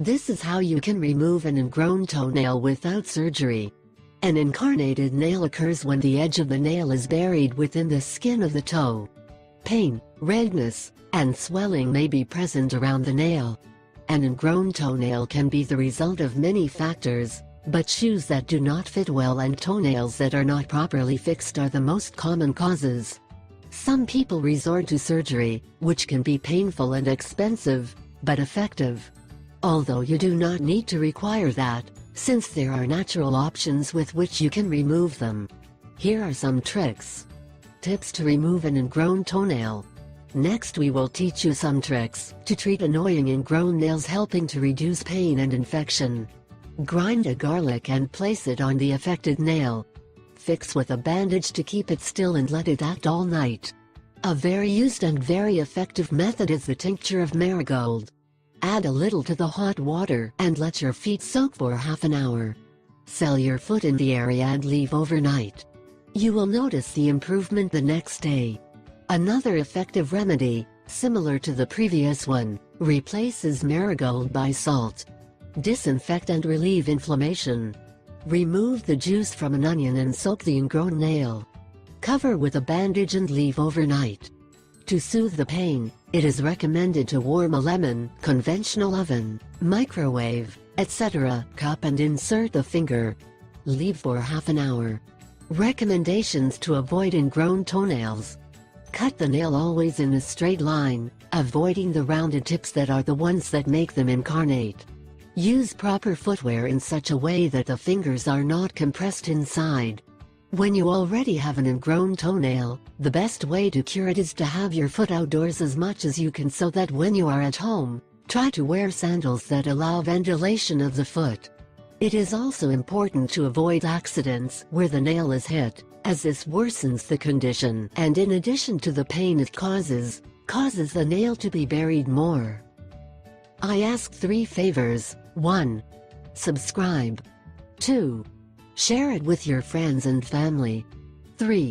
This is how you can remove an ingrown toenail without surgery. An incarnated nail occurs when the edge of the nail is buried within the skin of the toe. Pain, redness, and swelling may be present around the nail. An ingrown toenail can be the result of many factors, but shoes that do not fit well and toenails that are not properly fixed are the most common causes. Some people resort to surgery, which can be painful and expensive, but effective. Although you do not need to require that, since there are natural options with which you can remove them. Here are some tricks. Tips to remove an ingrown toenail. Next we will teach you some tricks to treat annoying ingrown nails, helping to reduce pain and infection. Grind a garlic and place it on the affected nail. Fix with a bandage to keep it still and let it act all night. A very used and very effective method is the tincture of marigold. Add a little to the hot water and let your feet soak for half an hour. Seal your foot in the area and leave overnight. You will notice the improvement the next day. Another effective remedy, similar to the previous one, replaces marigold by salt. Disinfect and relieve inflammation. Remove the juice from an onion and soak the ingrown nail. Cover with a bandage and leave overnight. To soothe the pain, it is recommended to warm a lemon, conventional oven, microwave, etc. cup and insert the finger. Leave for half an hour. Recommendations to avoid ingrown toenails. Cut the nail always in a straight line, avoiding the rounded tips that are the ones that make them incarnate. Use proper footwear in such a way that the fingers are not compressed inside. When you already have an ingrown toenail, the best way to cure it is to have your foot outdoors as much as you can, so that when you are at home, try to wear sandals that allow ventilation of the foot. It is also important to avoid accidents where the nail is hit, as this worsens the condition and, in addition to the pain it causes the nail to be buried more. I ask 3 favors. 1. Subscribe. 2. Share it with your friends and family. 3.